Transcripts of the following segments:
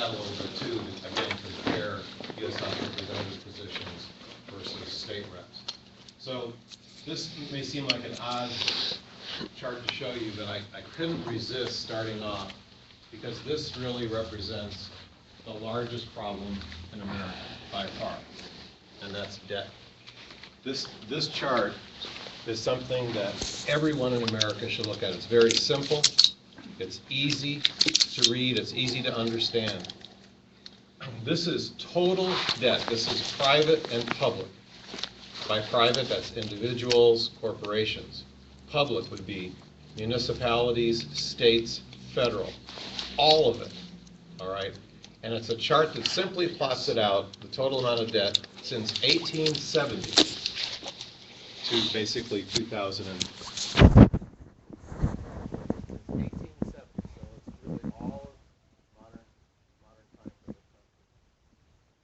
that a little bit too, to, again, compare U.S. House of Representative positions versus state reps. So this may seem like an odd chart to show you, but I couldn't resist starting off because this really represents the largest problem in America by far, and that's debt. This chart is something that everyone in America should look at. It's very simple, it's easy to read, it's easy to understand. This is total debt. This is private and public. By private, that's individuals, corporations. Public would be municipalities, states, federal, all of it, all right? And it's a chart that simply plots it out, the total amount of debt since 1870 to basically 2000. 1870, so it's really all of modern time for the country.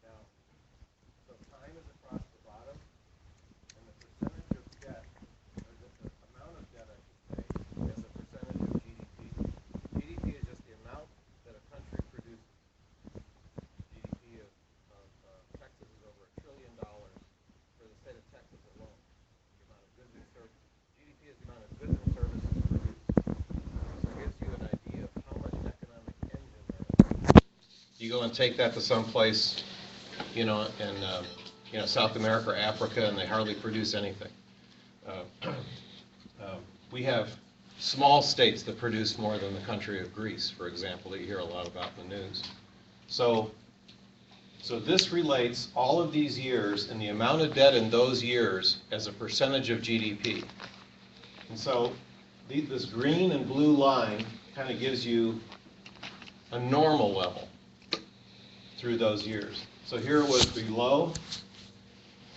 Now, so time is across the bottom, and the percentage of debt, or the amount of debt, I should say, is a percentage of GDP. GDP is just the amount that a country produces. GDP of Texas is over $1 trillion for the state of Texas alone. The amount of goods and services. GDP is the amount of goods and services produced. So it gives you an idea of how much economic engine there is. You go and take that to some place, in South America or Africa, and they hardly produce anything. We have small states that produce more than the country of Greece, for example, that you hear a lot about in the news. So this relates all of these years and the amount of debt in those years as a percentage of GDP. And so this green and blue line kind of gives you a normal level through those years. So here it was below,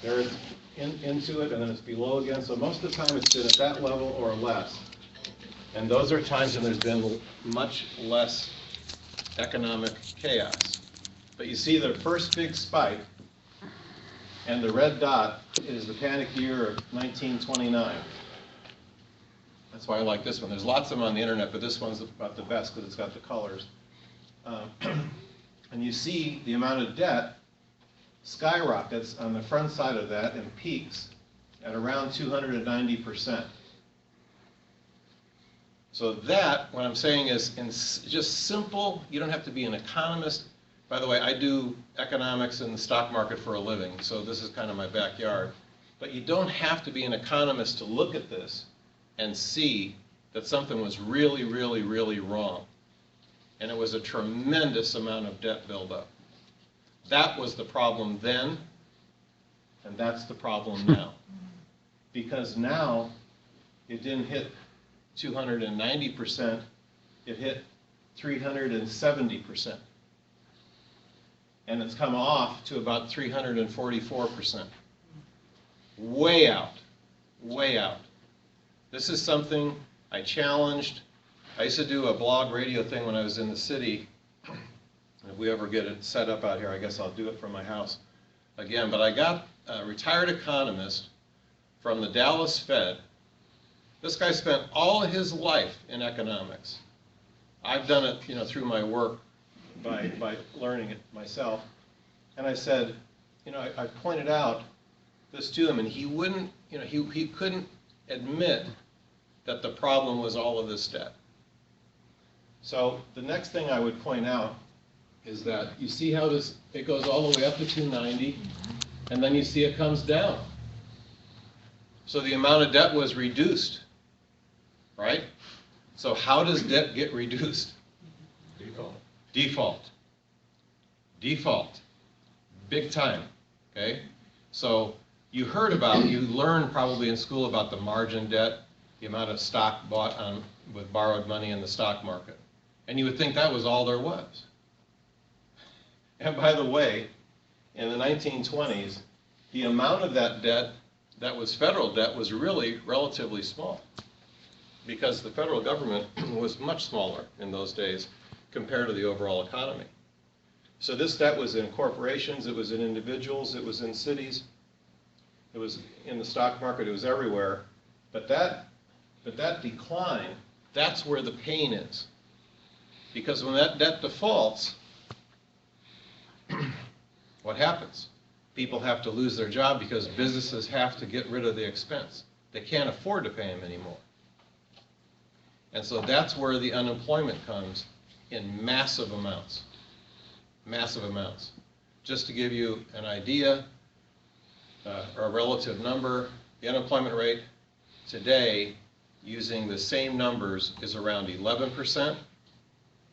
there it's into it, and then it's below again. So most of the time it's been at that level or less. And those are times when there's been much less economic chaos. But you see the first big spike, and the red dot is the panic year of 1929. That's why I like this one. There's lots of them on the internet, but this one's about the best because it's got the colors. And you see the amount of debt skyrockets on the front side of that and peaks at around 290%. So that, what I'm saying is, in just simple, you don't have to be an economist. By the way, I do economics in the stock market for a living, so this is kind of my backyard. But you don't have to be an economist to look at this and see that something was really, really, really wrong. And it was a tremendous amount of debt buildup. That was the problem then, and that's the problem now. Because now, it didn't hit 290%, it hit 370%. And it's come off to about 344%. Way out, way out. This is something I challenged. I used to do a blog radio thing when I was in the city. If we ever get it set up out here, I guess I'll do it from my house again. But I got a retired economist from the Dallas Fed. This guy spent all of his life in economics. I've done it, through my work by learning it myself. And I said, I pointed out this to him, and he wouldn't, he couldn't admit that the problem was all of this debt. So the next thing I would point out is that you see how it goes all the way up to 290, and then you see it comes down. So the amount of debt was reduced, right? So how does debt get reduced? Default. Default. Default. Big time, okay? So you learned probably in school about the margin debt, the amount of stock bought with borrowed money in the stock market. And you would think that was all there was. And by the way, in the 1920s, the amount of that debt that was federal debt was really relatively small because the federal government was much smaller in those days compared to the overall economy. So this debt was in corporations, it was in individuals, it was in cities, it was in the stock market, it was everywhere. But that decline, that's where the pain is. Because when that debt defaults, what happens? People have to lose their job because businesses have to get rid of the expense. They can't afford to pay them anymore. And so that's where the unemployment comes in massive amounts. Massive amounts. Just to give you an idea, or a relative number, the unemployment rate today, using the same numbers, is around 11%.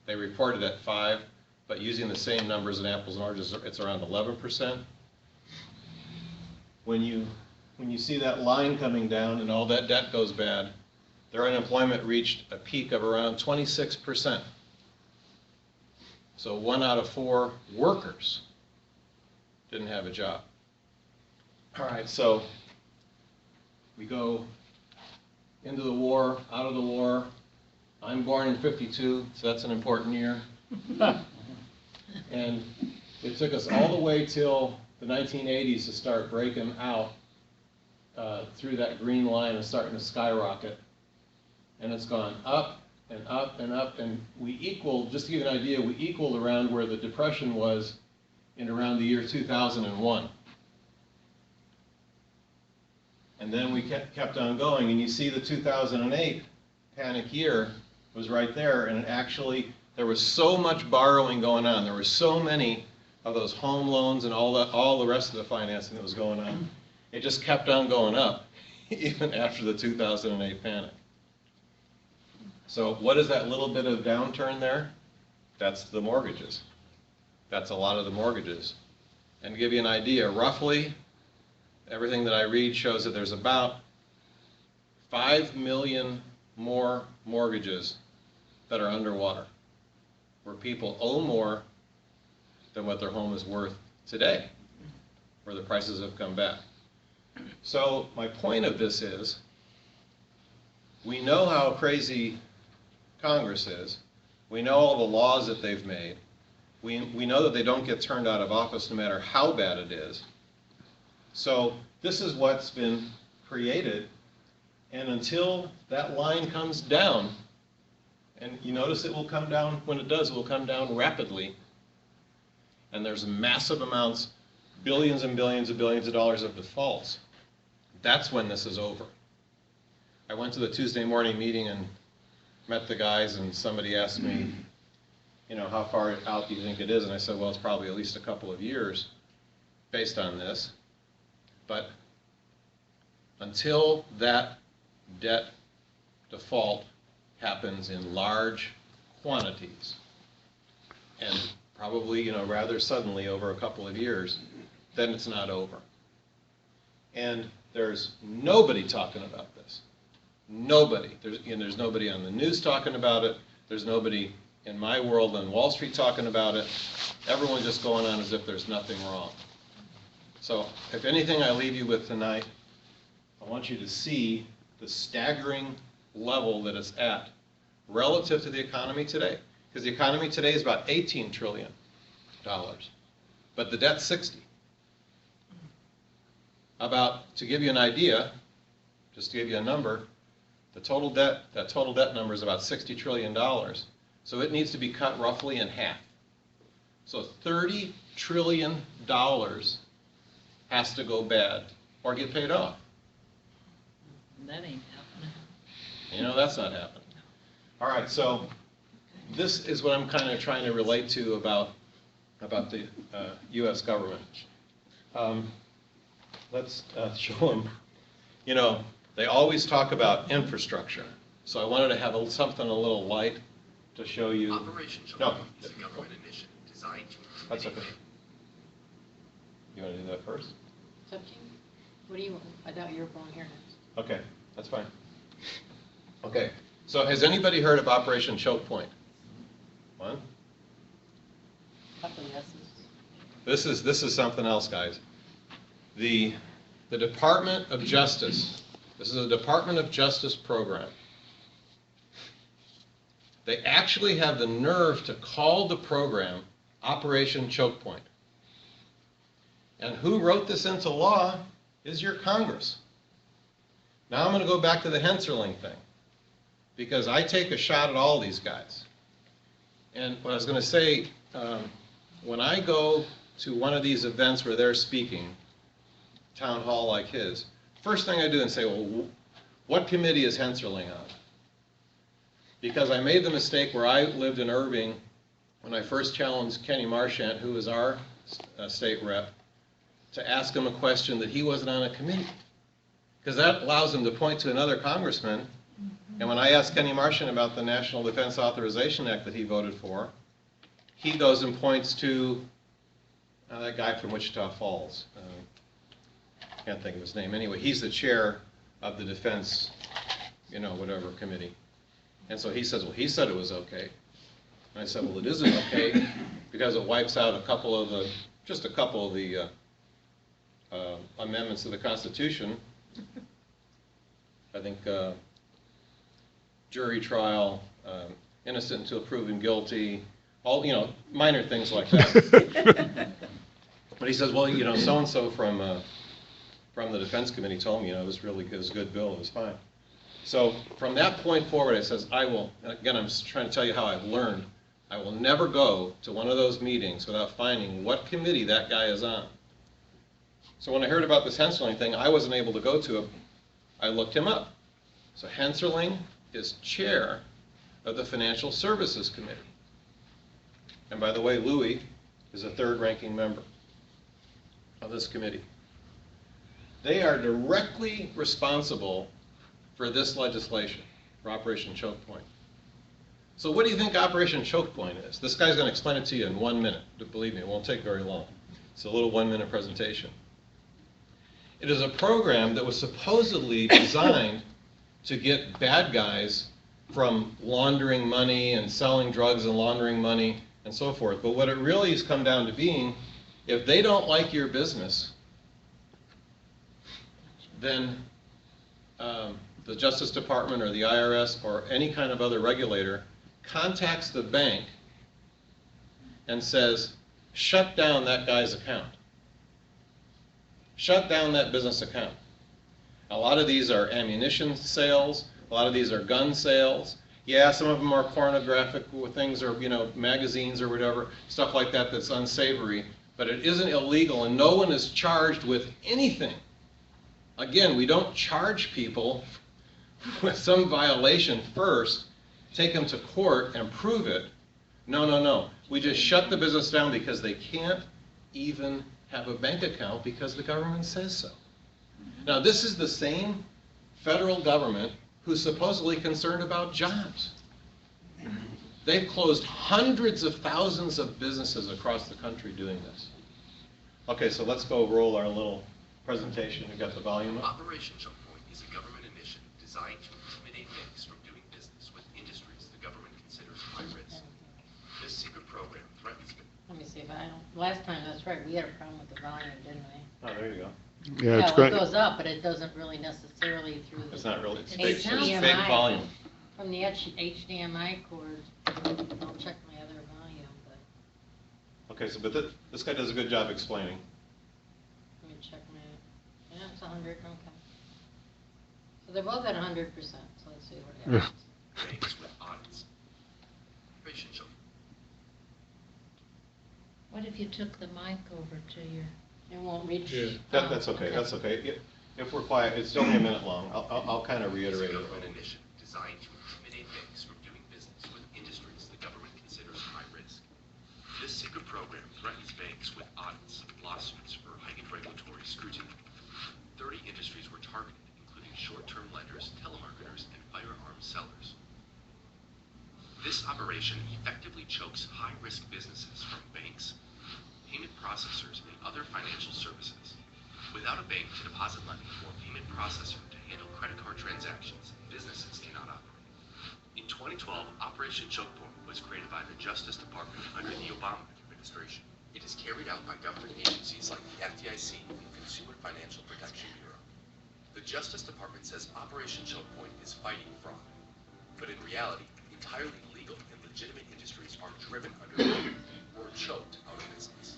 They reported at 5%, but using the same numbers in apples and oranges, it's around 11%. When you see that line coming down and all that debt goes bad, their unemployment reached a peak of around 26%. So 1 out of 4 workers didn't have a job. All right, so we go into the war, out of the war. I'm born in '52, so that's an important year. And it took us all the way till the 1980s to start breaking out through that green line and starting to skyrocket. And it's gone up and up and up, and we equal, just to give you an idea, we equaled around where the Depression was in around the year 2001. And then we kept on going, and you see the 2008 panic year was right there, and actually there was so much borrowing going on. There were so many of those home loans and all the rest of the financing that was going on. It just kept on going up, even after the 2008 panic. So what is that little bit of downturn there? That's the mortgages. That's a lot of the mortgages. And to give you an idea, roughly, everything that I read shows that there's about 5 million more mortgages that are underwater, where people owe more than what their home is worth today, where the prices have come back. So my point of this is, we know how crazy Congress is. We know all the laws that they've made. We know that they don't get turned out of office no matter how bad it is. So this is what's been created, and until that line comes down, and you notice it will come down, when it does, it will come down rapidly, and there's massive amounts, billions and billions and billions of dollars of defaults, that's when this is over. I went to the Tuesday morning meeting and met the guys, and somebody asked me, you know, how far out do you think it is? And I said, well, it's probably at least a couple of years based on this. But until that debt default happens in large quantities, and probably, you know, rather suddenly over a couple of years, then it's not over. And there's nobody talking about this. Nobody. There's nobody on the news talking about it. There's nobody in my world on Wall Street talking about it. Everyone's just going on as if there's nothing wrong. So if anything I leave you with tonight, I want you to see the staggering level that it's at relative to the economy today. Because the economy today is about $18 trillion, but the debt's 60. About, to give you an idea, just to give you a number, the total debt, that total debt number is about $60 trillion. So it needs to be cut roughly in half. So $30 trillion has to go bad or get paid off. That ain't happening. You know, that's not happening. All right, so this is what I'm kind of trying to relate to about the U.S. government. Let's show them. You know, they always talk about infrastructure. So I wanted to have something a little light to show you. Operation No. is a government initiative designed to That's okay. You want to do that first? It's up to you. What do you want? I thought you were going here next. Okay, that's fine. Okay, so has anybody heard of Operation Choke Point? One? Couple of yeses. This is something else, guys. The Department of Justice, this is a Department of Justice program. They actually have the nerve to call the program Operation Choke Point. And who wrote this into law is your Congress. Now I'm going to go back to the Henserling thing, because I take a shot at all these guys. And what I was going to say, when I go to one of these events where they're speaking, town hall like his, first thing I do is say, well, what committee is Henserling on? Because I made the mistake where I lived in Irving when I first challenged Kenny Marchant, who was our state rep, to ask him a question that he wasn't on a committee. Because that allows him to point to another congressman. And when I asked Kenny Marchant about the National Defense Authorization Act that he voted for, he goes and points to that guy from Wichita Falls. Can't think of his name. Anyway, he's the chair of the defense, whatever committee. And so he says, well, he said it was okay. And I said, well, it isn't okay because it wipes out just a couple of the amendments to the Constitution. I think jury trial, innocent until proven guilty, all, minor things like that. But he says, well, so-and-so from the Defense Committee told me, it was a good bill, it was fine. So from that point forward, I says, I will, again, I'm just trying to tell you how I've learned, I will never go to one of those meetings without finding what committee that guy is on. So when I heard about this Henserling thing, I wasn't able to go to it. I looked him up. So Henserling is chair of the Financial Services Committee. And by the way, Louis is a third-ranking member of this committee. They are directly responsible for this legislation, for Operation Choke Point. So what do you think Operation Choke Point is? This guy's going to explain it to you in 1 minute. Believe me, it won't take very long. It's a little 1-minute presentation. It is a program that was supposedly designed to get bad guys from laundering money and selling drugs and laundering money and so forth. But what it really has come down to being, if they don't like your business, then the Justice Department or the IRS or any kind of other regulator contacts the bank and says, shut down that guy's account. Shut down that business account. A lot of these are ammunition sales. A lot of these are gun sales. Yeah, some of them are pornographic things or, magazines or whatever, stuff like that that's unsavory. But it isn't illegal and no one is charged with anything. Again, we don't charge people with some violation first, take them to court and prove it. No. We just shut the business down because they can't even have a bank account because the government says so. Now, this is the same federal government who's supposedly concerned about jobs. They've closed hundreds of thousands of businesses across the country doing this. Okay, so let's go roll our little presentation. We got the volume up. Operation Choke Point is a government initiative designed to intimidate banks from doing business with industries the government considers high risk. This secret program threatens. Let me see if I don't, last time, that's right, we had a problem with the volume, didn't we? Oh, there you go. Yeah, it's Well, it great. goes up, but it doesn't really necessarily through the. It's not really, it's It fake, it's sounds fake like- volume. From the HDMI cord, I'll check my other volume, but Okay, so but this guy does a good job explaining. let me check my, yeah, it's 100, okay. So they're both at 100%, so let's see what Yeah. happens. Banks with audits. Operation Choke. What if you took the mic over to your? It won't reach. That's okay, that's okay. If we're quiet, it's only a minute long. I'll kind of reiterate It's a it. government initiative designed to intimidate banks from doing business with industries the government considers high risk. This secret program threatens banks with audits, lawsuits for heightened regulatory scrutiny. 30 industries were targeted, including short-term lenders, telemarketers, and firearms sellers. This operation effectively chokes high-risk businesses from banks, payment processors, and other financial services. Without a bank to deposit money or payment processor to handle credit card transactions, businesses cannot operate. In 2012, Operation Choke Point was created by the Justice Department under the Obama administration. It is carried out by government agencies like the FDIC and Consumer Financial Protection Bureau. The Justice Department says Operation Choke Point is fighting fraud, but in reality, entirely legal and legitimate industries are driven under or choked out of business.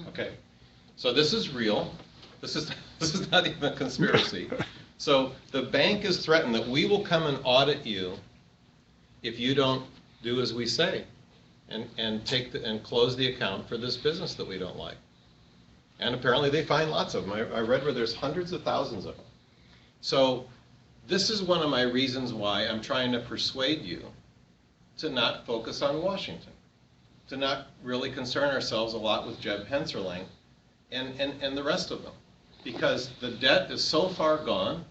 Okay, so this is real. This is not even a conspiracy. So the bank is threatened that we will come and audit you if you don't do as we say and close the account for this business that we don't like. And apparently they find lots of them. I read where there's hundreds of thousands of them. So this is one of my reasons why I'm trying to persuade you to not focus on Washington, to not really concern ourselves a lot with Jeb Hensarling and the rest of them. Because the debt is so far gone,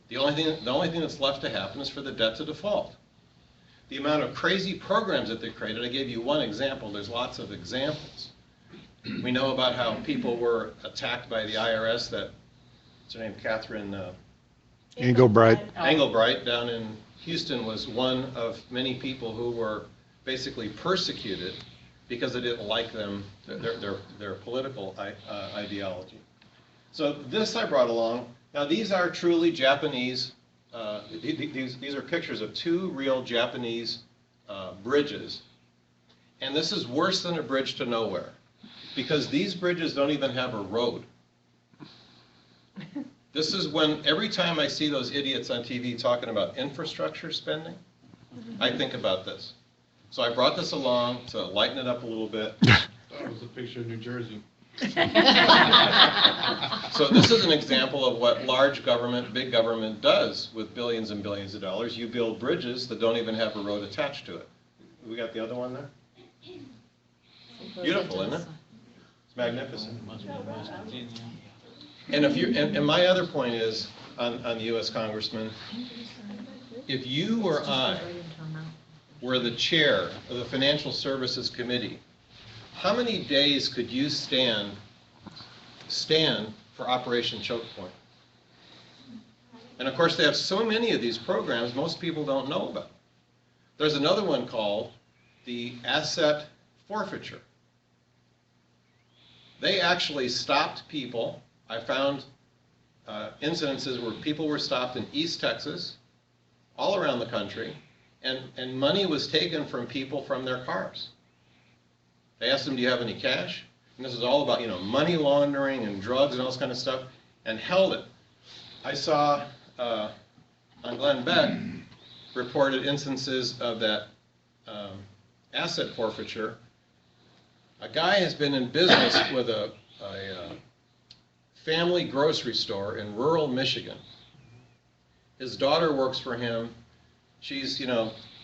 the only thing that's left to happen is for the debt to default. The amount of crazy programs that they created, I gave you one example, there's lots of examples. We know about how people were attacked by the IRS, what's her name, Catherine Engelbright down in Houston was one of many people who were basically persecuted because they didn't like them, their political ideology. So this I brought along. Now these are truly Japanese, these are pictures of two real Japanese bridges. And this is worse than a bridge to nowhere, because these bridges don't even have a road. This is when, every time I see those idiots on TV talking about infrastructure spending, I think about this. So I brought this along to lighten it up a little bit. That was a picture of New Jersey. So this is an example of what large government, big government does with billions and billions of dollars. You build bridges that don't even have a road attached to it. We got the other one there? Beautiful, isn't it? It's magnificent. And if you, and my other point is on the U.S. Congressman, if you or I were the chair of the Financial Services Committee, how many days could you stand for Operation Choke Point? And of course, they have so many of these programs, most people don't know about. There's another one called the asset forfeiture. They actually stopped people. I found incidences where people were stopped in East Texas, all around the country, and money was taken from people from their cars. They asked them, do you have any cash? And this is all about, money laundering and drugs and all this kind of stuff, and held it. I saw on Glenn Beck reported instances of that asset forfeiture. A guy has been in business with a family grocery store in rural Michigan. His daughter works for him. She's,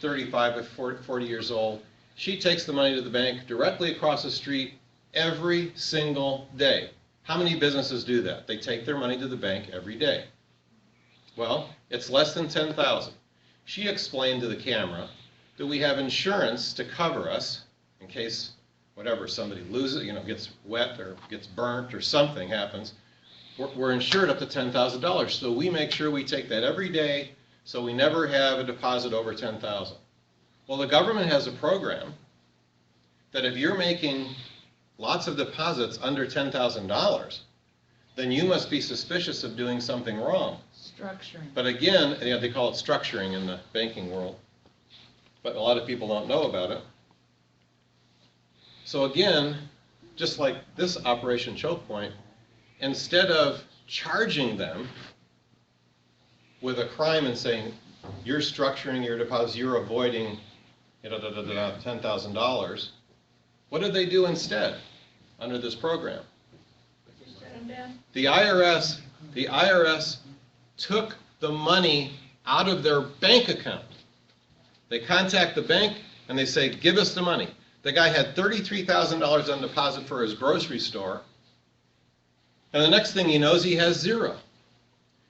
35 to 40 years old. She takes the money to the bank directly across the street every single day. How many businesses do that? They take their money to the bank every day. Well, it's less than $10,000. She explained to the camera that we have insurance to cover us in case whatever, somebody loses, gets wet or gets burnt or something happens. We're insured up to $10,000. So we make sure we take that every day so we never have a deposit over $10,000. Well, the government has a program that if you're making lots of deposits under $10,000, then you must be suspicious of doing something wrong. Structuring. But again, they call it structuring in the banking world. But a lot of people don't know about it. So again, just like this Operation Choke Point, instead of charging them with a crime and saying, you're structuring your deposits, you're avoiding $10,000, what did they do instead under this program? The IRS took the money out of their bank account. They contact the bank and they say, give us the money. The guy had $33,000 on deposit for his grocery store, and the next thing he knows, he has zero.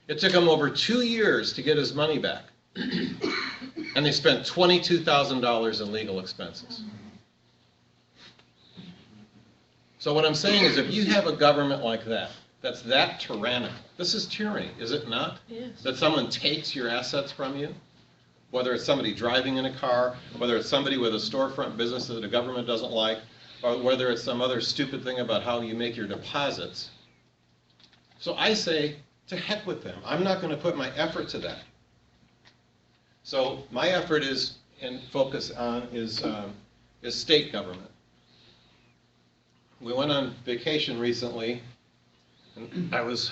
It took him over 2 years to get his money back, and they spent $22,000 in legal expenses. So what I'm saying is, if you have a government like that, that's that tyrannical, this is tyranny, is it not? Yes. That someone takes your assets from you? Whether it's somebody driving in a car, whether it's somebody with a storefront business that the government doesn't like, or whether it's some other stupid thing about how you make your deposits. So I say, to heck with them. I'm not going to put my effort to that. So my effort is, and focus on, is state government. We went on vacation recently, and I was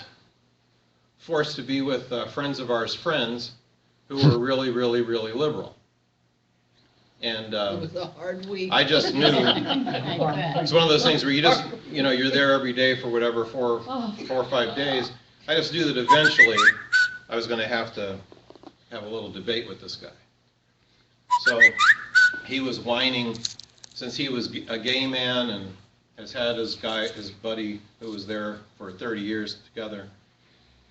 forced to be with friends of ours' friends who were really, really, really liberal. And It was a hard week. I just knew. I bet. It's one of those things where you just, you're there every day for whatever, 4 or 5 days. I just knew that eventually I was going to have a little debate with this guy. So he was whining, since he was a gay man and has had his buddy who was there for 30 years together,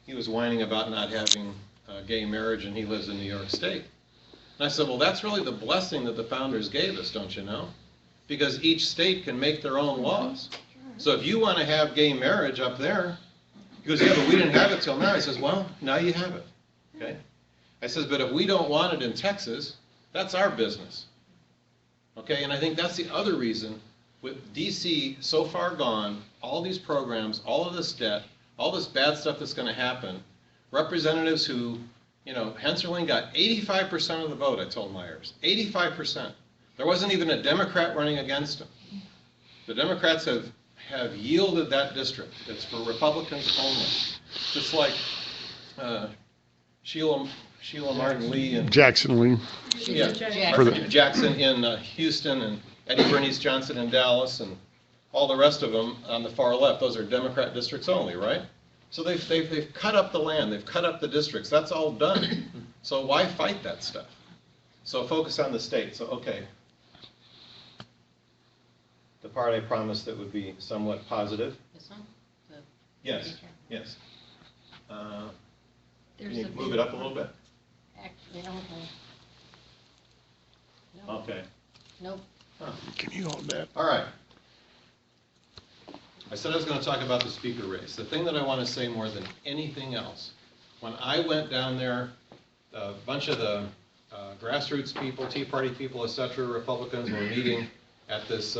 he was whining about not having a gay marriage, and he lives in New York State. And I said, well, that's really the blessing that the founders gave us, don't you know? Because each state can make their own laws. So if you want to have gay marriage up there, he goes, yeah, but we didn't have it till now. I says, well, now you have it, okay? I says, but if we don't want it in Texas, that's our business, okay? And I think that's the other reason, with DC so far gone, all these programs, all of this debt, all this bad stuff that's going to happen, representatives who, Hensarling got 85% of the vote, I told Myers, 85%. There wasn't even a Democrat running against him. The Democrats have yielded that district. It's for Republicans only. Just like Sheila Martin Lee and Jackson Lee. yeah, For the- Jackson in Houston, and Eddie Bernice Johnson in Dallas, and all the rest of them on the far left. Those are Democrat districts only, right? So they've cut up the land, they've cut up the districts. That's all done. So why fight that stuff? So focus on the state. So okay, the part I promised that would be somewhat positive. This one? The Yes, picture? yes. Can There's you a move big it up a little bit? Actually, okay. No, Okay. nope. Can you hold that? All right. I said I was going to talk about the speaker race. The thing that I want to say more than anything else, when I went down there, a bunch of the grassroots people, Tea Party people, et cetera, Republicans were meeting at this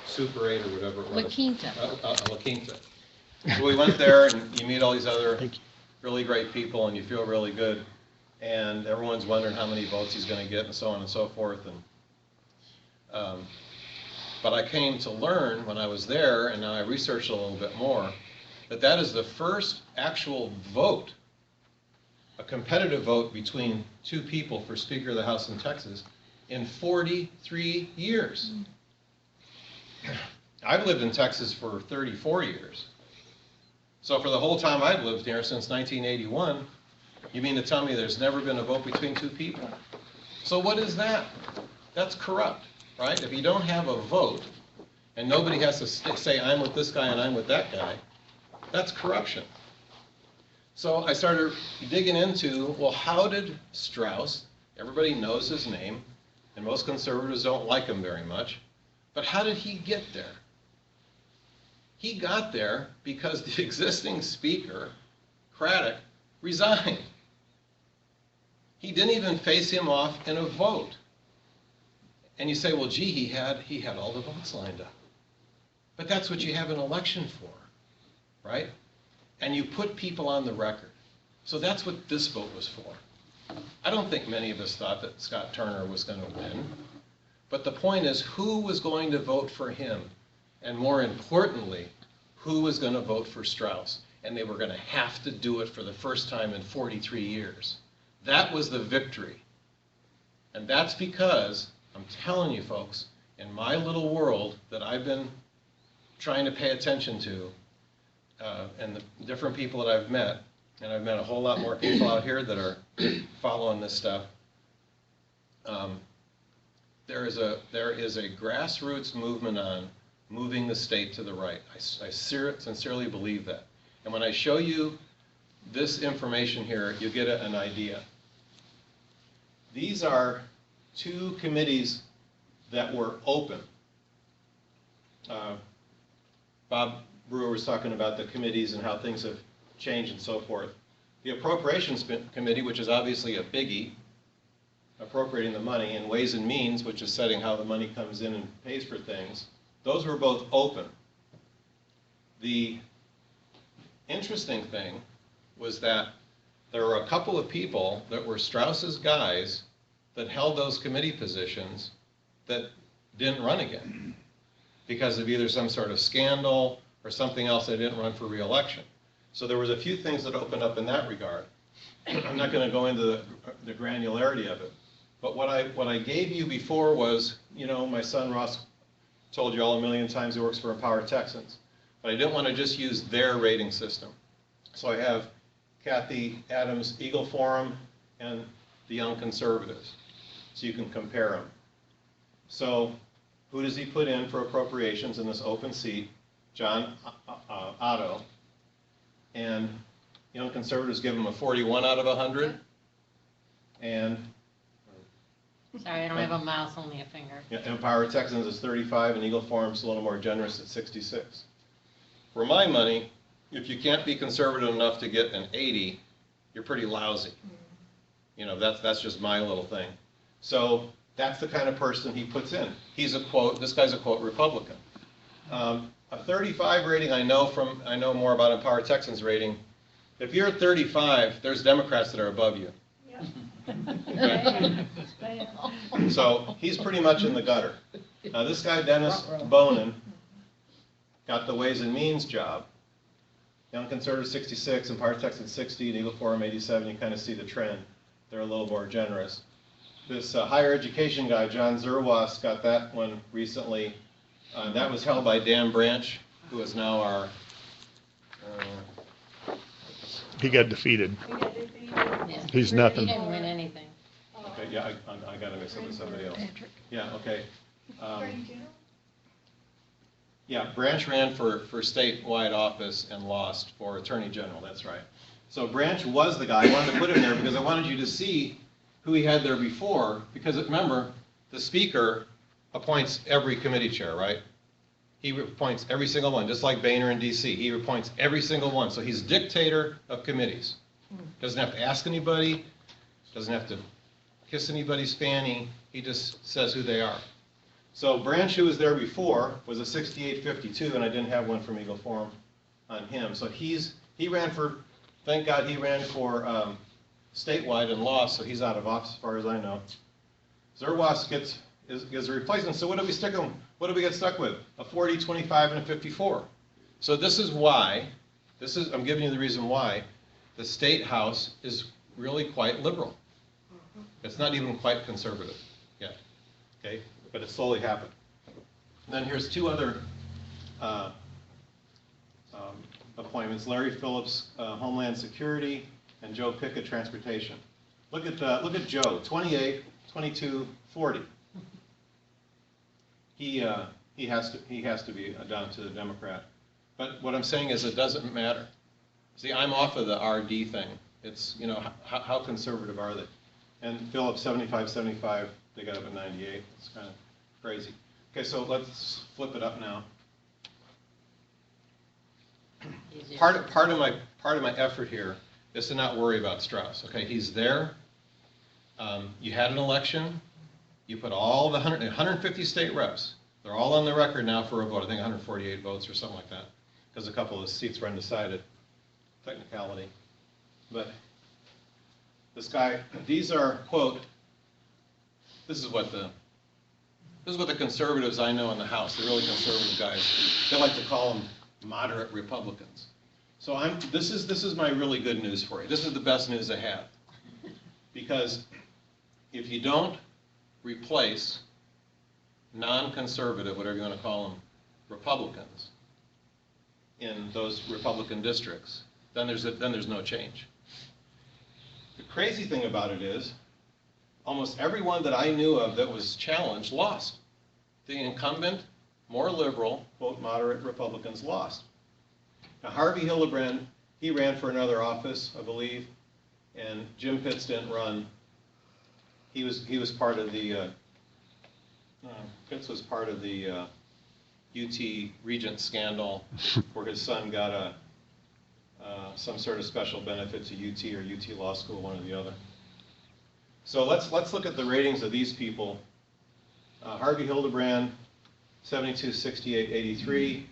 Super 8 or whatever it was. La Quinta. La Quinta. So we went there, and you meet all these other really great people, and you feel really good. And everyone's wondering how many votes he's going to get, and so on and so forth. And but I came to learn when I was there, and now I researched a little bit more, that is the first actual vote, a competitive vote between two people for Speaker of the House in Texas in 43 years. I've lived in Texas for 34 years. So for the whole time I've lived here, since 1981, you mean to tell me there's never been a vote between two people? So what is that? That's corrupt, right? If you don't have a vote, and nobody has to say, I'm with this guy and I'm with that guy, that's corruption. So I started digging into, well, how did Strauss, everybody knows his name, and most conservatives don't like him very much, but how did he get there? He got there because the existing speaker, Craddock, resigned. He didn't even face him off in a vote. And you say, well, gee, he had all the votes lined up. But that's what you have an election for, right? And you put people on the record. So that's what this vote was for. I don't think many of us thought that Scott Turner was going to win. But the point is, who was going to vote for him? And more importantly, who was going to vote for Strauss? And they were going to have to do it for the first time in 43 years. That was the victory. And that's because, I'm telling you folks, in my little world that I've been trying to pay attention to, and the different people that I've met, and I've met a whole lot more people out here that are following this stuff, there is a grassroots movement on moving the state to the right. I sincerely believe that. And when I show you this information here, you get an idea. These are two committees that were open. Bob Brewer was talking about the committees and how things have changed and so forth. The Appropriations Committee, which is obviously a biggie, appropriating the money, and Ways and Means, which is setting how the money comes in and pays for things, those were both open. The interesting thing was that there were a couple of people that were Strauss's guys that held those committee positions that didn't run again because of either some sort of scandal or something else. They didn't run for re-election. So there was a few things that opened up in that regard. I'm not going to go into the granularity of it. But what I gave you before was, you know, my son Ross told you all a million times he works for Empower Texans. But I didn't want to just use their rating system. So I have Kathy Adams' Eagle Forum and the Young Conservatives. So you can compare them. So who does he put in for appropriations in this open seat? John Otto. And Young Conservatives give him a 41 out of 100. And Sorry, I don't have a mouse, only a finger. yeah, Empower Texans is 35, and Eagle Forum's a little more generous at 66. For my money, if you can't be conservative enough to get an 80, you're pretty lousy. You know, that's just my little thing. So that's the kind of person he puts in. He's a quote, this guy's a quote Republican. A 35 rating, I know more about Empower Texans rating. If you're at 35, there's Democrats that are above you. So he's pretty much in the gutter. Now this guy, Dennis Bonin, got the Ways and Means job. Young Conservative 66, Empower Texans 60, and Eagle Forum 87. You kind of see the trend. They're a little more generous. This higher education guy, John Zerwas, got that one recently. That was held by Dan Branch, who is now our... He got defeated. Yeah. He's He nothing. didn't win anything. Okay, yeah, I got to mix up with somebody else. Yeah, okay. Yeah, Branch ran for statewide office and lost for Attorney General, that's right. So Branch was the guy. I wanted to put him there because I wanted you to see who he had there before, because remember, the Speaker appoints every committee chair, right? He appoints every single one, just like Boehner in DC. He appoints every single one. So he's dictator of committees. Doesn't have to ask anybody, doesn't have to kiss anybody's fanny. He just says who they are. So Branch, who was there before, was a 68-52, and I didn't have one from Eagle Forum on him. So he ran for, thank God he ran for statewide and lost, so he's out of office as far as I know. Zerwas is a replacement, so what do we stick him? What do we get stuck with? A 40, 25, and a 54. So this is why, I'm giving you the reason why, the State House is really quite liberal. It's not even quite conservative yet, okay? But it's slowly happened. And then here's two other appointments: Larry Phillips, Homeland Security, and Joe Pickett, Transportation. Look at Joe, 28, 22, 40. He has to be down to the Democrat. But what I'm saying is it doesn't matter. See, I'm off of the RD thing. It's, you know, how conservative are they? And Phillips, 75, 75, they got up at 98. It's kind of crazy. Okay, so let's flip it up now. Easier. Part of my effort here is to not worry about Strauss. Okay, he's there. You had an election. You put all the 150 state reps. They're all on the record now for a vote. I think 148 votes or something like that, because a couple of the seats were undecided. Technicality. But this guy, these are, quote, this is what the conservatives I know in the House, the really conservative guys, they like to call them moderate Republicans. So this is my really good news for you. This is the best news I have. Because if you don't replace non-conservative, whatever you want to call them, Republicans in those Republican districts, then there's no change. The crazy thing about it is, almost everyone that I knew of that was challenged lost. The incumbent, more liberal, quote, moderate Republicans lost. Now Harvey Hildebrand, he ran for another office, I believe, and Jim Pitts didn't run. He was part of the Pitts was part of the UT Regent scandal, where his son got some sort of special benefit to UT or UT Law School, one or the other. So let's look at the ratings of these people. Harvey Hildebrand, 72, 68, 83.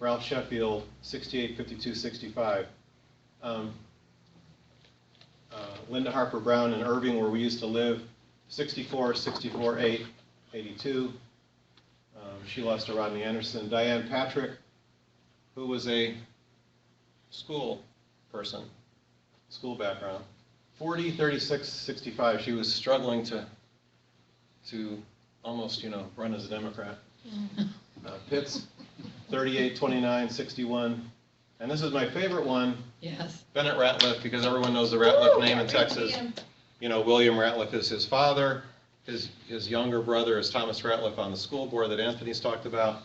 Ralph Sheffield, 68, 52, 65. Linda Harper Brown in Irving, where we used to live, 64, 64, 8, 82. She lost to Rodney Anderson. Diane Patrick, who was a school person, school background, 40, 36, 65. She was struggling to to almost, run as a Democrat. Pitts, 38, 29, 61. And this is my favorite one, Yes. Bennett Ratliff, because everyone knows the Ratliff name in Texas. William Ratliff is his father. His younger brother is Thomas Ratliff on the school board that Anthony's talked about.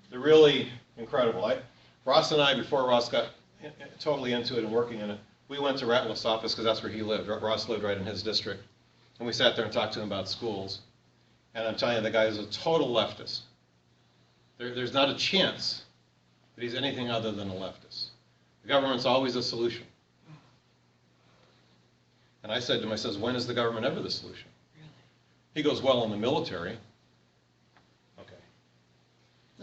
They're really incredible. Ross and I, before Ross got totally into it and working in it, we went to Ratliff's office because that's where he lived. Ross lived right in his district. And we sat there and talked to him about schools. And I'm telling you, the guy is a total leftist. There's not a chance that he's anything other than a leftist. The government's always a solution. And I said to him, I says, when is the government ever the solution? Really? He goes, well, in the military. Okay.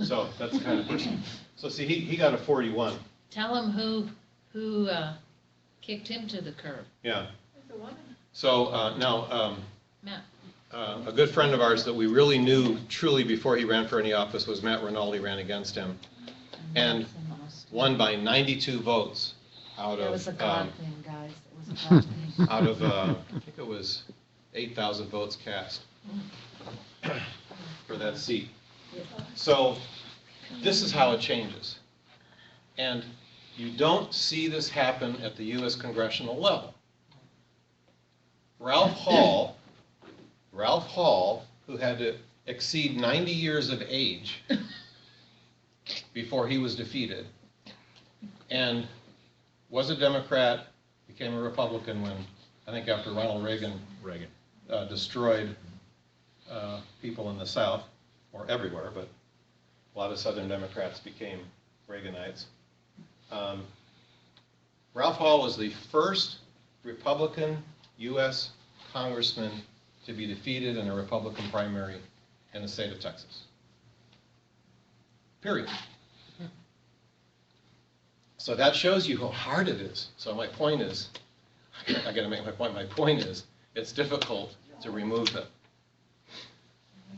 So that's the kind of person. So see, he got a 41. Tell him who kicked him to the curb. Yeah. So now, Matt. a good friend of ours that we really knew truly before he ran for any office was Matt Rinaldi, ran against him, and won by 92 votes out It of was a God thing, guys. It was a God thing. out of I think it was 8,000 votes cast for that seat. So this is how it changes, and you don't see this happen at the U.S. congressional level. Ralph Hall, who had to exceed 90 years of age before he was defeated, and was a Democrat, became a Republican when, I think after Ronald Reagan destroyed people in the South, or everywhere, but a lot of Southern Democrats became Reaganites. Ralph Hall was the first Republican U.S. congressman to be defeated in a Republican primary in the state of Texas. Period. So that shows you how hard it is. So my point is, I gotta make my point. My point is, it's difficult to remove them.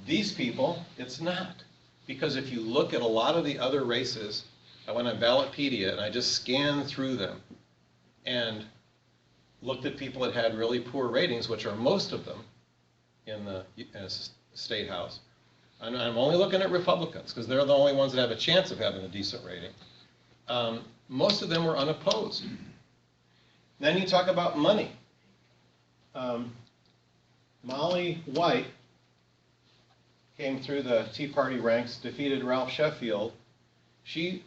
These people, it's not. Because if you look at a lot of the other races, I went on Ballotpedia and I just scanned through them and looked at people that had really poor ratings, which are most of them in the state house. And I'm only looking at Republicans because they're the only ones that have a chance of having a decent rating. Most of them were unopposed. Then you talk about money. Molly White came through the Tea Party ranks, defeated Ralph Sheffield. She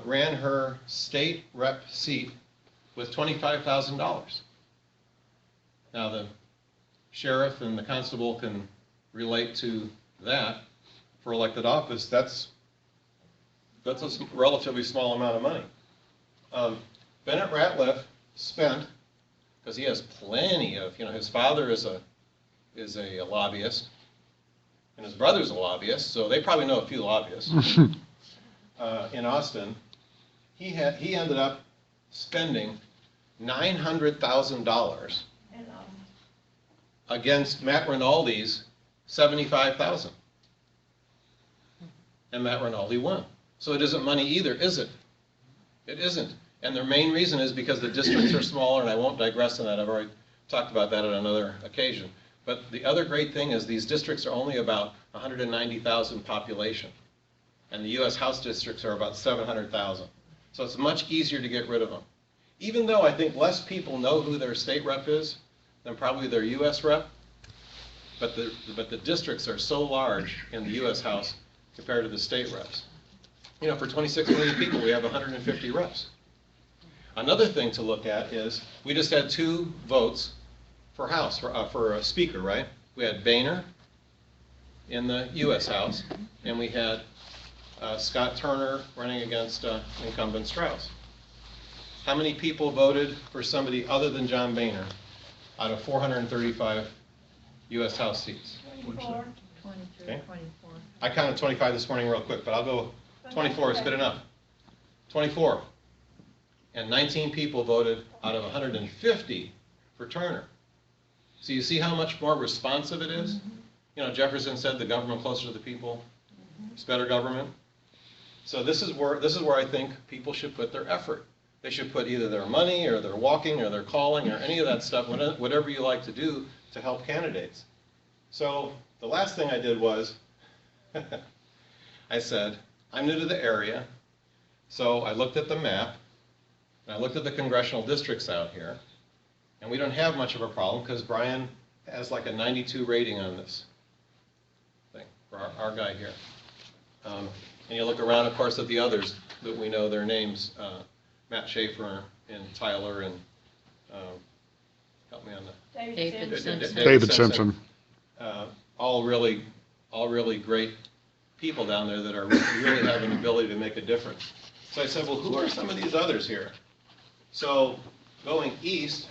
ran her state rep seat with $25,000. Now the sheriff and the constable can relate to that. For elected office, that's a relatively small amount of money. Bennett Ratliff spent, because he has plenty of, his father is a lobbyist, and his brother's a lobbyist, so they probably know a few lobbyists. In Austin, he ended up spending $900,000 against Matt Rinaldi's $75,000. And Matt Rinaldi won. So it isn't money either, is it? It isn't. And their main reason is because the districts are smaller, and I won't digress on that. I've already talked about that on another occasion. But the other great thing is these districts are only about 190,000 population. And the U.S. House districts are about 700,000. So it's much easier to get rid of them. Even though I think less people know who their state rep is than probably their U.S. rep, but the districts are so large in the U.S. House compared to the state reps. For 26 million people, we have 150 reps. Another thing to look at is we just had 2 votes for House, for a speaker, right? We had Boehner in the U.S. House, and we had Scott Turner running against incumbent Strauss. How many people voted for somebody other than John Boehner out of 435 U.S. House seats? 23, Okay. 24. I counted 25 this morning real quick, but I'll go 24 is good enough. 24. And 19 people voted out of 150 for Turner. So you see how much more responsive it is? Jefferson said the government closer to the people, it's better government. So this is where I think people should put their effort. They should put either their money or their walking or their calling or any of that stuff, whatever you like to do to help candidates. So the last thing I did was, I said, I'm new to the area, so I looked at the map, and I looked at the congressional districts out here, and we don't have much of a problem because Brian has like a 92 rating on this thing for our guy here. And you look around, of course, at the others that we know their names, Matt Schaefer and Tyler and help me on the David Simpson. David Simpson. All really great people down there that are really have an ability to make a difference. So I said, well, who are some of these others here? So going east,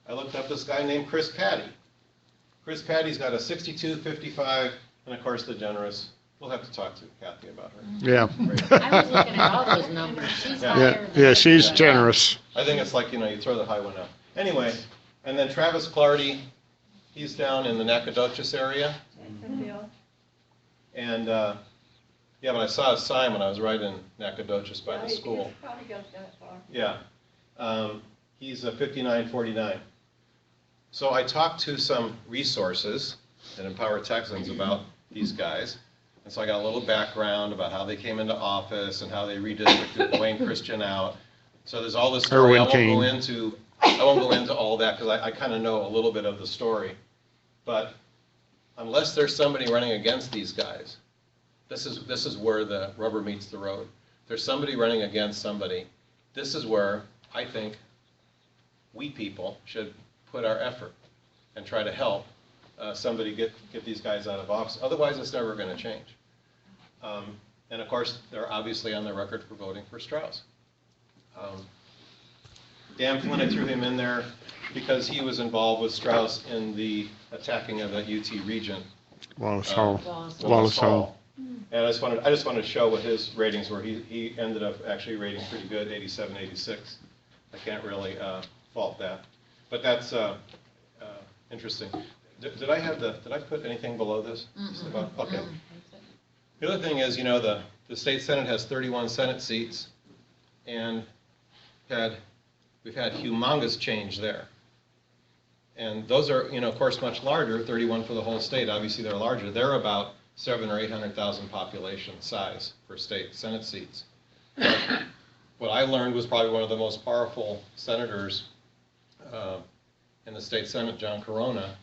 I looked up this guy named Chris Patty. Chris Patty's got a 62.55, and of course the generous. We'll have to talk to Kathy about her. Yeah. I was looking at all those numbers. She's Yeah. higher. Yeah, she's generous. I think it's like, you throw the high one out. Anyway, and then Travis Clardy, he's down in the Nacogdoches area. And, yeah, but I saw a sign when I was right in Nacogdoches by the school. Probably goes that far. Yeah. He's a 59.49. So I talked to some resources that empower Texans about these guys. And so I got a little background about how they came into office and how they redistricted Wayne Christian out. So there's all this story. I won't go into all that because I kind of know a little bit of the story. But unless there's somebody running against these guys, this is where the rubber meets the road. There's somebody running against somebody. This is where I think we people should put our effort and try to help somebody get these guys out of office. Otherwise, it's never going to change. And of course, they're obviously on the record for voting for Strauss. Dan Flynn, I threw him in there because he was involved with Strauss in the attacking of that UT Regent. Wallace Hall. Wallace Hall. And I just wanted to show what his ratings were. He ended up actually rating pretty good, 87, 86. I can't really fault that. But that's interesting. Did I put anything below this? Okay. The other thing is, the state Senate has 31 Senate seats, and we've had humongous change there. And those are, of course, much larger, 31 for the whole state. Obviously, they're larger. They're about 700,000 or 800,000 population size for state Senate seats. But what I learned was probably one of the most powerful senators in the state Senate, John Corona.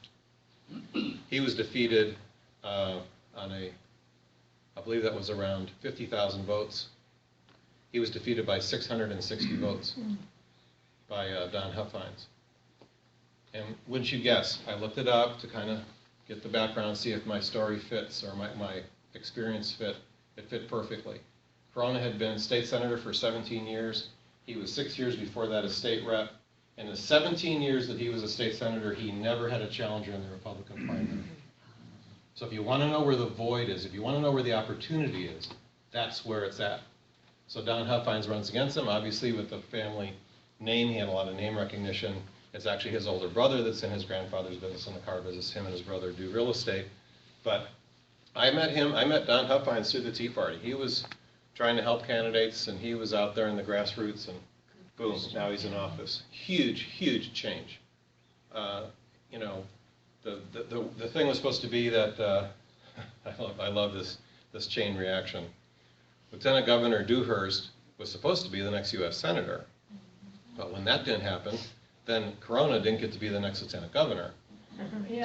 He was defeated on I believe that was around 50,000 votes. He was defeated by 660 votes by Don Huffines. And wouldn't you guess, I looked it up to kind of get the background, see if my story fits or my experience fit. It fit perfectly. Corona had been state senator for 17 years. He was 6 years before that a state rep. In the 17 years that he was a state senator, he never had a challenger in the Republican primary. So if you want to know where the void is, if you want to know where the opportunity is, that's where it's at. So Don Huffines runs against him, obviously with the family name. He had a lot of name recognition. It's actually his older brother that's in his grandfather's business, in the car business. Him and his brother do real estate. But I met Don Huffines through the Tea Party. He was trying to help candidates, and he was out there in the grassroots, and boom, now he's in office. Huge, huge change. The thing was supposed to be that, I love this chain reaction. Lieutenant Governor Dewhurst was supposed to be the next U.S. Senator. But when that didn't happen, then Corona didn't get to be the next Lieutenant Governor.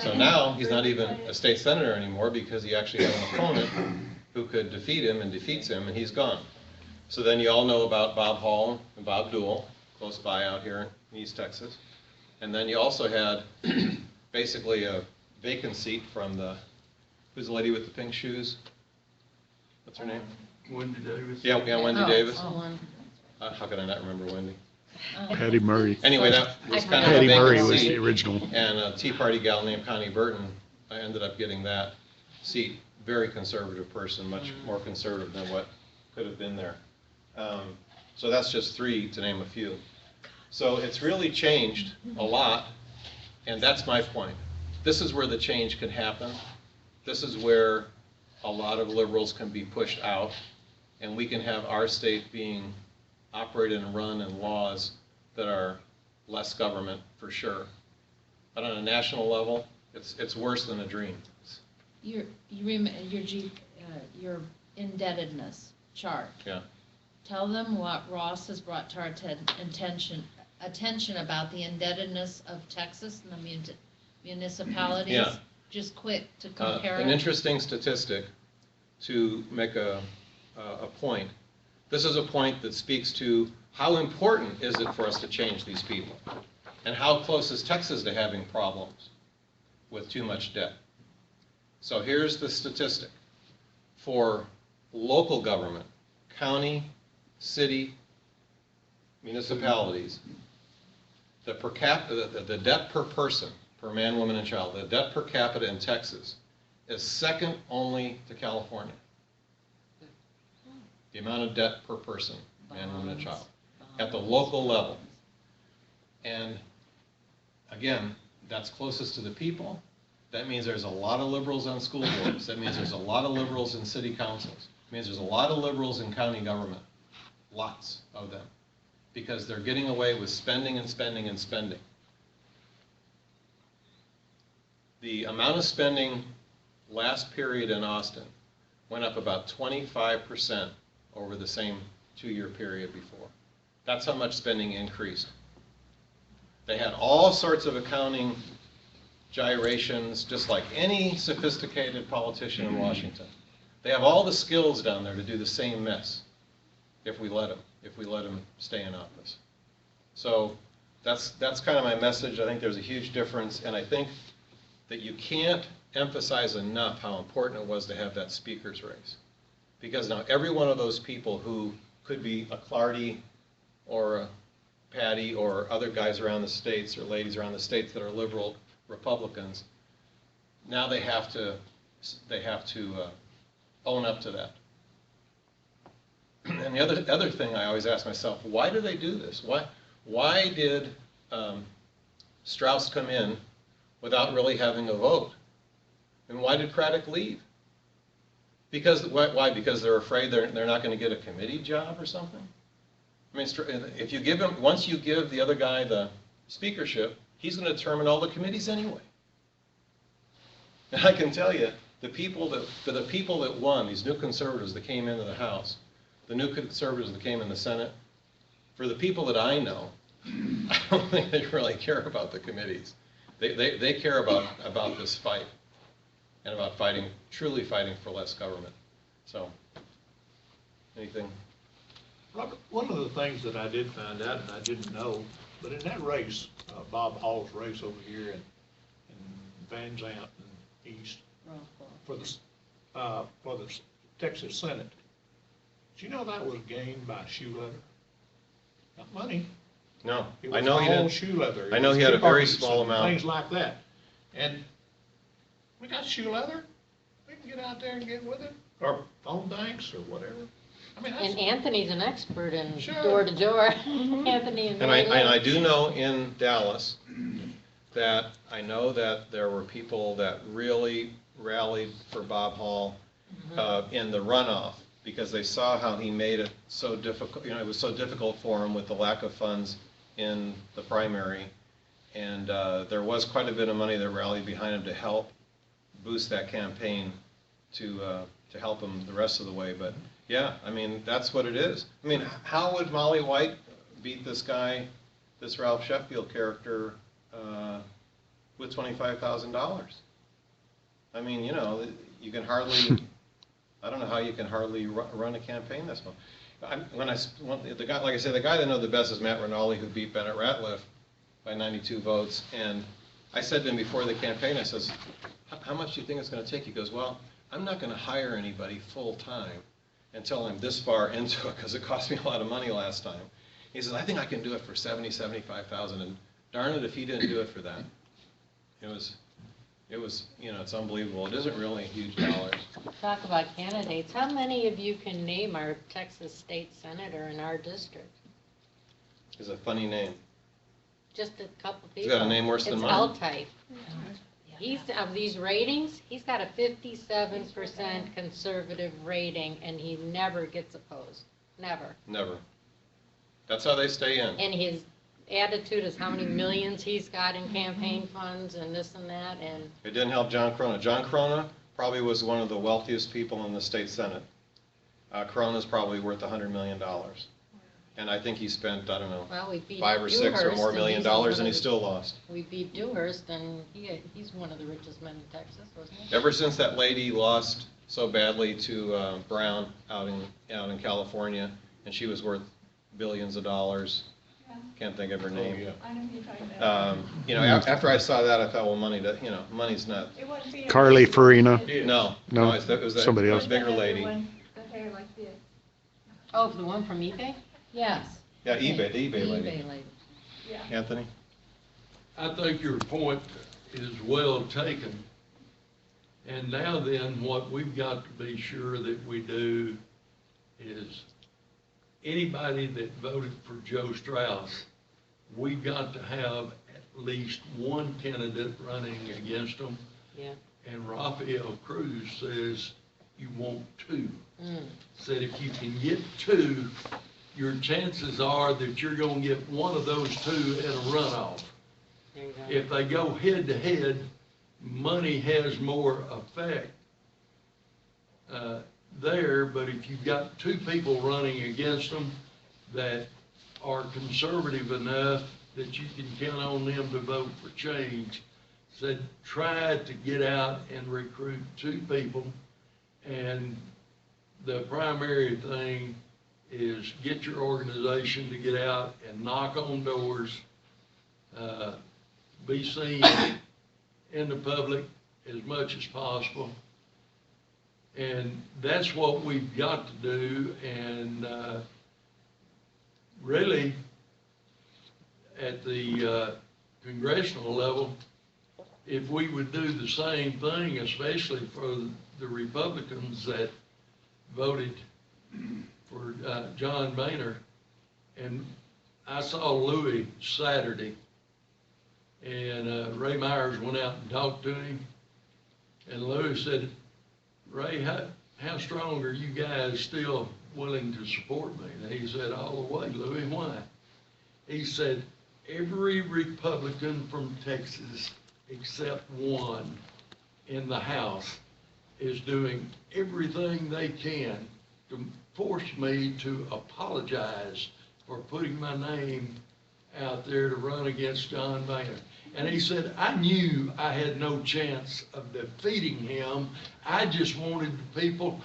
So now he's not even a state senator anymore because he actually had an opponent who could defeat him and defeats him, and he's gone. So then you all know about Bob Hall and Bob Dewell, close by out here in East Texas. And then you also had basically a vacant seat from who's the lady with the pink shoes? What's her name? Wendy Davis. Yeah, Wendy Davis. One. How could I not remember Wendy? Patty Murray. Anyway, that was kind of a Patty Murray vacant was seat. the original. And a Tea Party gal named Connie Burton, I ended up getting that seat. Very conservative person, much more conservative than what could have been there. So that's just three to name a few. So it's really changed a lot, and that's my point. This is where the change can happen. This is where a lot of liberals can be pushed out, and we can have our state being operated and run in laws that are less government for sure. But on a national level, it's worse than a dream. your indebtedness chart. Yeah. Tell them what Ross has brought to our attention about the indebtedness of Texas and the municipalities. Yeah. Just quick to compare An it. interesting statistic to make a point. This is a point that speaks to how important is it for us to change these people, and how close is Texas to having problems with too much debt. So here's the statistic. For local government, county, city, municipalities, the debt per person, per man, woman, and child, the debt per capita in Texas is second only to California. The amount of debt per person, man, woman, and child, at the local level. And again, that's closest to the people. That means there's a lot of liberals on school boards. That means there's a lot of liberals in city councils. It means there's a lot of liberals in county government. Lots of them. Because they're getting away with spending and spending and spending. The amount of spending last period in Austin went up about 25% over the same 2-year period before. That's how much spending increased. They had all sorts of accounting gyrations, just like any sophisticated politician in Washington. They have all the skills down there to do the same mess if we let them stay in office. So that's kind of my message. I think there's a huge difference, and I think that you can't emphasize enough how important it was to have that speaker's race. Because now every one of those people who could be a Clardy or a Patty or other guys around the states or ladies around the states that are liberal Republicans, now they have to own up to that. And the other thing I always ask myself, why do they do this? Why did Strauss come in without really having a vote? And why did Craddock leave? Why? Because they're afraid they're not going to get a committee job or something? I mean, if you give him, once you give the other guy the speakership, he's going to determine all the committees anyway. And I can tell you, the people that won, these new conservatives that came into the House, the new conservatives that came in the Senate, for the people that I know, I don't think they really care about the committees. They care about this fight and about truly fighting for less government. So, anything? Robert, one of the things that I did find out, and I didn't know, but in that race, Bob Hall's race over here in Van Zandt and East, for the Texas Senate, did you know that was gained by shoe leather? Not money. No, It I was know he all didn't. shoe leather. I know he had a very small amount. Things like that. And we got shoe leather. We can get out there and get with it, or phone banks or whatever. I mean, that's, And Anthony's an expert in Sure. door-to-door. Anthony and And Mary I Lou. do know in Dallas that I know that there were people that really rallied for Bob Hall in the runoff because they saw how he made it so difficult. It was so difficult for him with the lack of funds in the primary. And there was quite a bit of money that rallied behind him to help boost that campaign to help him the rest of the way. But yeah, I mean, that's what it is. I mean, how would Molly White beat this guy, this Ralph Sheffield character, with $25,000? I mean, you can hardly, I don't know how you can hardly run a campaign this much. The guy, like I said, the guy that I know the best is Matt Rinaldi, who beat Bennett Ratliff by 92 votes. And I said to him before the campaign, I says, how much do you think it's going to take? He goes, well, I'm not going to hire anybody full-time until I'm this far into it, because it cost me a lot of money last time. He says, I think I can do it for $75,000, and darn it if he didn't do it for that. It was, it's unbelievable. It isn't really huge dollars. Talk about candidates. How many of you can name our Texas state senator in our district? It's a funny name. Just a couple He's people. got a name worse than mine. It's L-type. He's, of these ratings, he's got a 57% conservative rating, and he never gets opposed. Never. Never. That's how they stay in. And his attitude is how many millions he's got in campaign funds and this and that, and It didn't help John Crona. John Crona probably was one of the wealthiest people in the state senate. Corona's probably worth $100 million. And I think he spent, I don't know, Well, we beat 5 or 6 or more Dewhurst, million he's dollars, one and he of the- still lost. We beat Dewhurst, and he's one of the richest men in Texas, wasn't he? Ever since that lady lost so badly to Brown out in California, and she was worth billions of dollars, can't think of her name. yeah. I know who you're talking about. You know, after I saw that, I thought, well, money's not. It wasn't Peter. Carly Farina. No, No, it was that somebody else. bigger lady. The hair like this. Oh, the one from eBay? Yes. Yeah, the eBay lady. eBay lady. Yeah. Anthony? I think your point is well taken. And now then, what we've got to be sure that we do is anybody that voted for Joe Strauss, we got to have at least one candidate running against them. Yeah. And Rafael Cruz says you want 2. Mm. Said if you can get 2, your chances are that you're gonna get one of those 2 in a runoff. There you go. If they go head to head, money has more effect there, but if you've got 2 people running against them that are conservative enough that you can count on them to vote for change, said try to get out and recruit 2 people. And the primary thing is get your organization to get out and knock on doors, be seen in the public as much as possible. And that's what we've got to do. And really, at the congressional level, if we would do the same thing, especially for the Republicans that voted for John Boehner, and I saw Louis Saturday, and Ray Myers went out and talked to him, and Louis said, Ray, how strong are you guys still willing to support me? And he said, all the way, Louis, why? He said, every Republican from Texas except one in the House is doing everything they can to force me to apologize for putting my name out there to run against John Boehner. And he said, I knew I had no chance of defeating him. I just wanted the people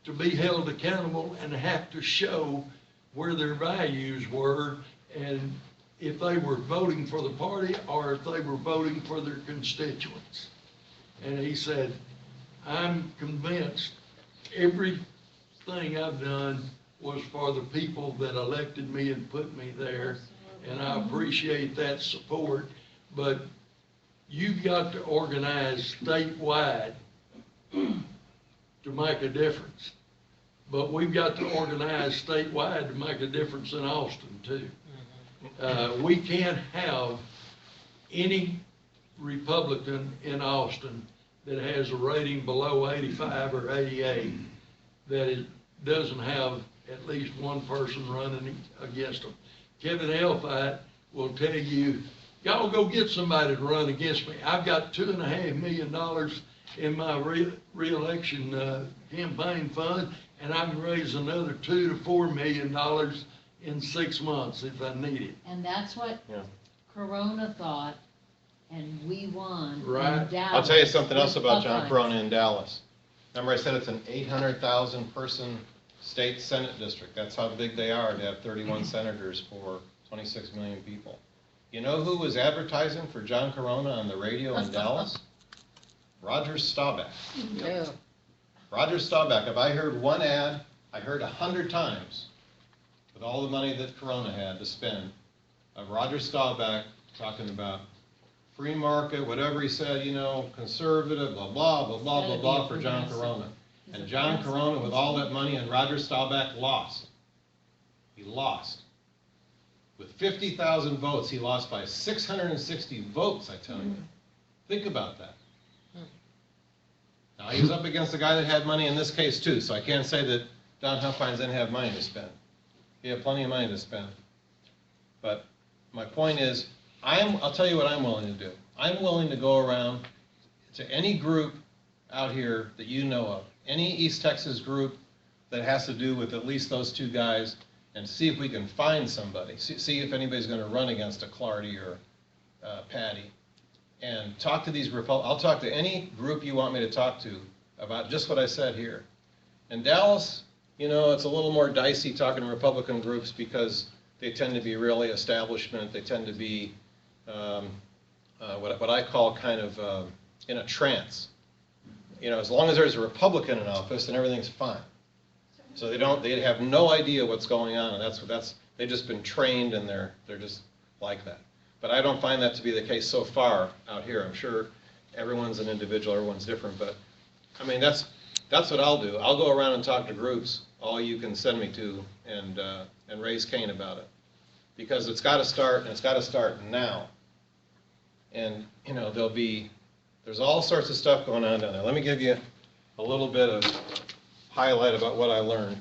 to be held accountable and have to show where their values were, and if they were voting for the party or if they were voting for their constituents. And he said, I'm convinced everything I've done was for the people that elected me and put me there, and I appreciate that support, but you've got to organize statewide to make a difference. But we've got to organize statewide to make a difference in Austin too. We can't have any Republican in Austin that has a rating below 85 or 88 that doesn't have at least one person running against them. Kevin Elfite will tell you, y'all go get somebody to run against me. I've got $2.5 million in my re-election campaign fund, and I can raise another $2 to $4 million in 6 months if I need it. And that's what Corona thought, and we won. Right. in Dallas I'll tell you something else with about John Buckeyes. Corona in Dallas. Remember I said it's an 800,000 person state senate district. That's how big they are to have 31 senators for 26 million people. You know who was advertising for John Corona on the radio in Dallas? Roger Staubach. Yeah. Roger Staubach, if I heard one ad, I heard 100 times with all the money that Corona had to spend of Roger Staubach talking about free market, whatever he said, you know, conservative, blah, blah, blah, blah, blah, blah for John Corona. And John Corona, with all that money, and Roger Staubach lost. He lost. With 50,000 votes, he lost by 660 votes, I tell you. Think about that. Now, he was up against a guy that had money in this case, too, so I can't say that Don Huffines didn't have money to spend. He had plenty of money to spend. But my point is, I'll tell you what I'm willing to do. I'm willing to go around to any group out here that you know of, any East Texas group that has to do with at least those two guys, and see if we can find somebody, see if anybody's gonna run against a Clardy or Patty, and talk to these I'll talk to any group you want me to talk to about just what I said here. In Dallas, you know, it's a little more dicey talking to Republican groups because they tend to be really establishment, they tend to be what I call kind of in a trance. You know, as long as there's a Republican in office, then everything's fine. So they have no idea what's going on, and they've just been trained, and they're just like that. But I don't find that to be the case so far out here. I'm sure everyone's an individual, everyone's different, but I mean, that's what I'll do. I'll go around and talk to groups, all you can send me to, and raise Cain about it. Because it's gotta start, and it's gotta start now. And, you know, there's all sorts of stuff going on down there. Let me give you a little bit of highlight about what I learned.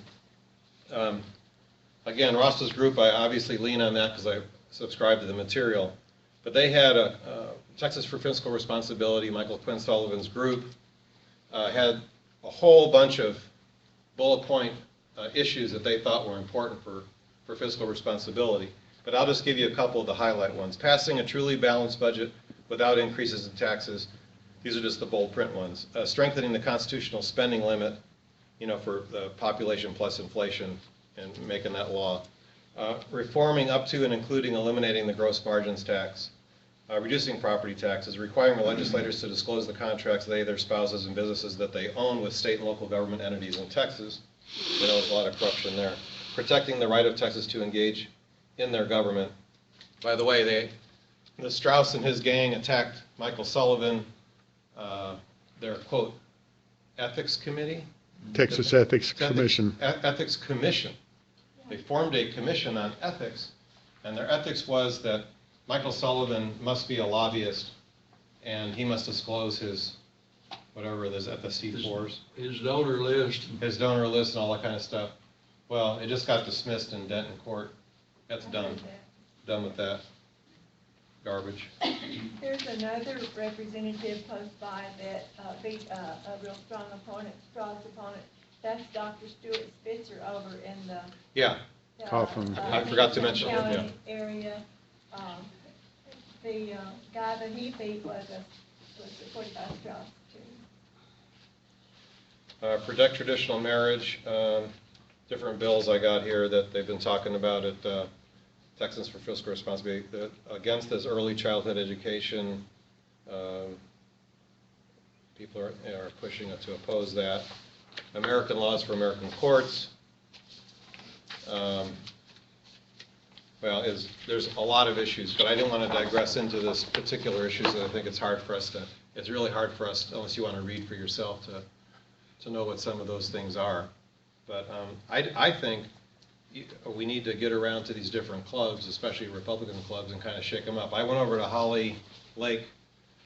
Again, Rosta's group, I obviously lean on that because I subscribe to the material. But they had a Texas for Fiscal Responsibility, Michael Quinn Sullivan's group, had a whole bunch of bullet point issues that they thought were important for fiscal responsibility. But I'll just give you a couple of the highlight ones. Passing a truly balanced budget without increases in taxes. These are just the bold print ones. Strengthening the constitutional spending limit, you know, for the population plus inflation and making that law. Reforming up to and including eliminating the gross margins tax. Reducing property taxes, requiring legislators to disclose the contracts they, their spouses, and businesses that they own with state and local government entities in Texas. We know there's a lot of corruption there. Protecting the right of Texas to engage in their government. By the way, the Strauss and his gang attacked Michael Sullivan, their, quote, ethics committee? Texas Ethics Commission. Ethics Commission. They formed a commission on ethics, and their ethics was that Michael Sullivan must be a lobbyist, and he must disclose his, whatever it is, FSC4s. His donor list. His donor list and all that kind of stuff. Well, it just got dismissed in Denton Court. That's done. Done with that garbage. There's another representative close by that beat a real strong opponent, Strauss opponent. That's Dr. Stuart Spitzer over in the Yeah. Coughlin. I forgot to mention it, yeah. County area. The guy that he beat was supported by Strauss too. Protect traditional marriage. Different bills I got here that they've been talking about at Texans for Fiscal Responsibility, against this early childhood education. People are pushing it to oppose that. American laws for American courts. Well, there's a lot of issues, but I didn't want to digress into this particular issues that I think it's really hard for us, unless you want to read for yourself, to know what some of those things are. But I think we need to get around to these different clubs, especially Republican clubs, and kind of shake them up. I went over to Holly Lake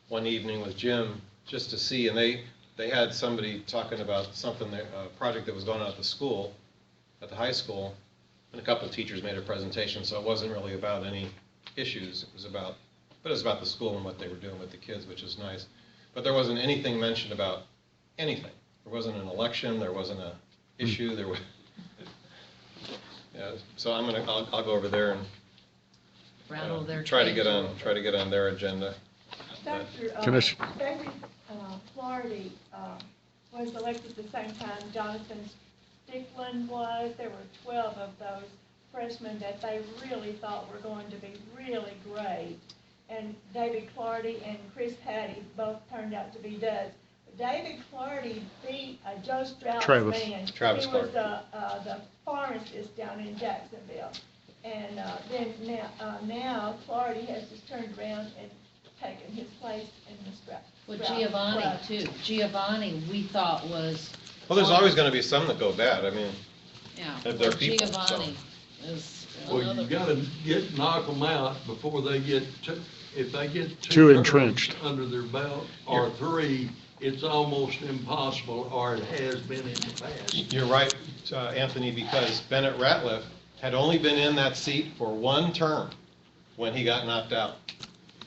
one evening with Jim just to see, and they had somebody talking about something, a project that was going on at the school, at the high school, and a couple of teachers made a presentation, so it wasn't really about any issues. It was about the school and what they were doing with the kids, which is nice. But there wasn't anything mentioned about anything. There wasn't an election, there wasn't an issue, there was. Yeah, so I'll go over there and Rattle their try to cage get on their agenda. Dr. David Clardy was elected at the same time Jonathan Stickland was. There were 12 of those freshmen that they really thought were going to be really great. And David Clardy and Chris Patty both turned out to be duds. David Clardy beat Joe Strauss man. Travis he was the pharmacist down in Jacksonville. And then now Clardy has just turned around and taken his place in the Strauss. Well, Giovanni club. too. Giovanni, we thought was. Well, there's always going to be some that go bad. I mean, Yeah. if they're well, people, Giovanni is Well, another. you gotta knock them out before they get, if they get Too terms entrenched. under their belt, or three, it's almost impossible, or it has been in the past. you're right, Anthony, because Bennett Ratliff had only been in that seat for one term when he got knocked out.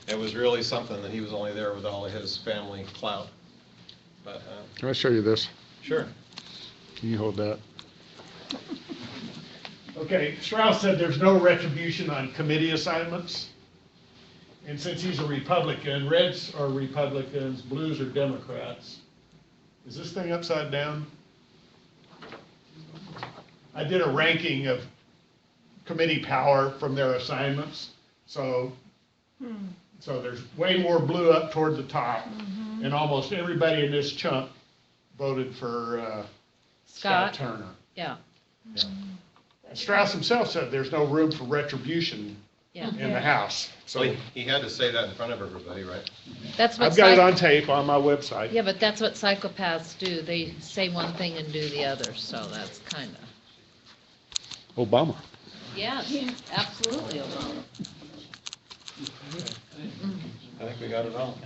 It was really something that he was only there with all of his family clout. But, Can I show you this? sure. Can you hold that? Okay, Strauss said there's no retribution on committee assignments. And since he's a Republican, reds are Republicans, blues are Democrats. Is this thing upside down? I did a ranking of committee power from their assignments. So there's way more blue up toward the top. And almost everybody in this chunk voted for Scott Turner. Yeah, Strauss himself said there's no room for retribution yeah. in the House. So he had to say that in front of everybody, right? That's what I've got it psych- on tape on my website. Yeah, but that's what psychopaths do. They say one thing and do the other, so that's kind of. Obama. Yes, absolutely, Obama. I think we got it all.